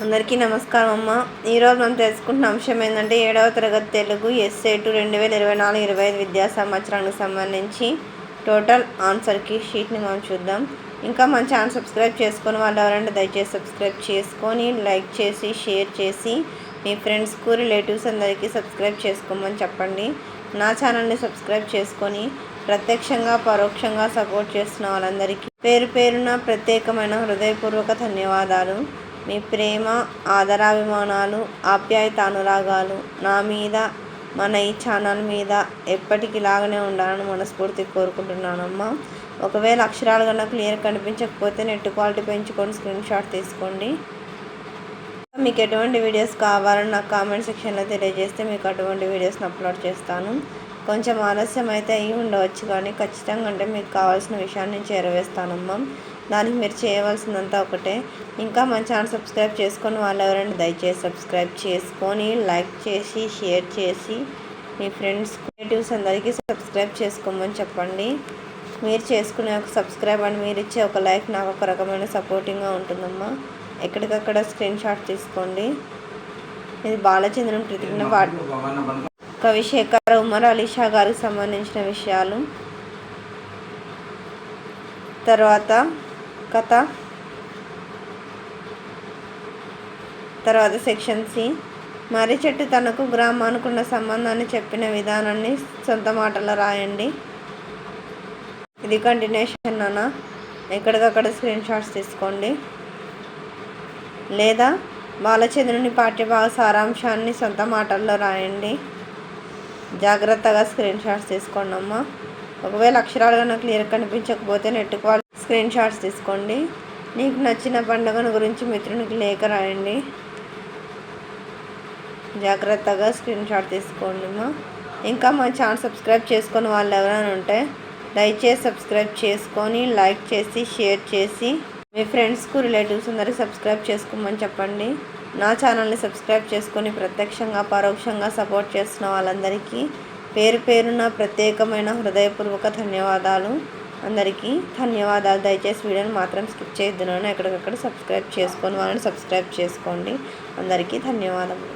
అందరికీ నమస్కారం అమ్మ. ఈరోజు మనం తెలుసుకుంటున్న అంశం ఏంటంటే 7వ తరగతి తెలుగు ఎస్ఏ 2024-25 విద్యా సంవత్సరానికి సంబంధించి టోటల్ ఆన్సర్ కీ షీట్ని మనం చూద్దాం. ఇంకా మన ఛానల్ సబ్స్క్రైబ్ చేసుకొని వాళ్ళు ఎవరంటే దయచేసి సబ్స్క్రైబ్ చేసుకొని లైక్ చేసి షేర్ చేసి మీ ఫ్రెండ్స్కు రిలేటివ్స్ అందరికీ సబ్స్క్రైబ్ చేసుకోమని చెప్పండి. నా ఛానల్ని సబ్స్క్రైబ్ చేసుకొని ప్రత్యక్షంగా పరోక్షంగా సపోర్ట్ చేస్తున్న వాళ్ళందరికీ పేరు పేరున ప్రత్యేకమైన హృదయపూర్వక ధన్యవాదాలు. మీ ప్రేమ, ఆదరాభిమానాలు, ఆప్యాయత, అనురాగాలు నా మీద, మన ఈ ఛానల్ మీద ఎప్పటికిలాగానే ఉండాలని మనస్ఫూర్తిగా కోరుకుంటున్నానమ్మా. ఒకవేళ అక్షరాలు కన్నా క్లియర్ కనిపించకపోతే నెట్ క్వాలిటీ పెంచుకొని స్క్రీన్ షాట్ తీసుకోండి. మీకు ఎటువంటి వీడియోస్ కావాలని నాకు కామెంట్ సెక్షన్లో తెలియజేస్తే మీకు అటువంటి వీడియోస్ని అప్లోడ్ చేస్తాను. కొంచెం ఆలస్యం అయితే అయ్యి ఉండవచ్చు, కానీ ఖచ్చితంగా అంటే మీకు కావాల్సిన విషయాన్ని నేను చేరవేస్తానమ్మా. దానికి మీరు చేయవలసిందంతా ఒకటే, ఇంకా మన ఛానల్ సబ్స్క్రైబ్ చేసుకొని వాళ్ళు ఎవరైనా దయచేసి సబ్స్క్రైబ్ చేసుకొని లైక్ చేసి షేర్ చేసి మీ ఫ్రెండ్స్ రిలేటివ్స్ అందరికీ సబ్స్క్రైబ్ చేసుకోమని చెప్పండి. మీరు చేసుకునే ఒక సబ్స్క్రైబ్ అని మీరు ఇచ్చే ఒక లైక్ నాకు ఒక రకమైన సపోర్టింగ్గా ఉంటుందమ్మా. ఎక్కడికక్కడ స్క్రీన్ షాట్ తీసుకోండి. ఇది బాలచంద్రం ప్రతిజ్ఞ కవిశేఖర్ ఉమర్ అలీషా గారికి సంబంధించిన విషయాలు. తర్వాత కథ, తర్వాత సెక్షన్ సి. మర్రి చెట్టు తనకు గ్రామానుకున్న సంబంధాన్ని చెప్పిన విధానాన్ని సొంత మాటల్లో రాయండి. ఇది కంటిన్యూషన్ అన్న, ఎక్కడికక్కడ స్క్రీన్ షాట్స్ తీసుకోండి. లేదా బాలచంద్రుని పాఠ్యభాగ సారాంశాన్ని సొంత మాటల్లో రాయండి. జాగ్రత్తగా స్క్రీన్ షాట్స్ తీసుకోండి అమ్మా. ఒకవేళ అక్షరాలు కన్నా క్లియర్ కనిపించకపోతే నెట్ క్వాలిటీ స్క్రీన్ షాట్స్ తీసుకోండి. నీకు నచ్చిన పండుగను గురించి మిత్రునికి లేఖ రాయండి. జాగ్రత్తగా స్క్రీన్ షాట్ తీసుకోండి అమ్మా. ఇంకా మా ఛానల్ సబ్స్క్రైబ్ చేసుకొని వాళ్ళు ఎవరైనా ఉంటే దయచేసి సబ్స్క్రైబ్ చేసుకొని లైక్ చేసి షేర్ చేసి మీ ఫ్రెండ్స్కు రిలేటివ్స్ అందరికీ సబ్స్క్రైబ్ చేసుకోమని చెప్పండి. నా ఛానల్ని సబ్స్క్రైబ్ చేసుకొని ప్రత్యక్షంగా పరోక్షంగా సపోర్ట్ చేస్తున్న వాళ్ళందరికీ పేరు పేరున ప్రత్యేకమైన హృదయపూర్వక ధన్యవాదాలు. అందరికీ ధన్యవాదాలు. దయచేసి వీడియోని మాత్రం స్కిప్ చేయొద్దు. ఎక్కడికక్కడ సబ్స్క్రైబ్ చేసుకొని వాళ్ళని సబ్స్క్రైబ్ చేసుకోండి. అందరికీ ధన్యవాదాలు.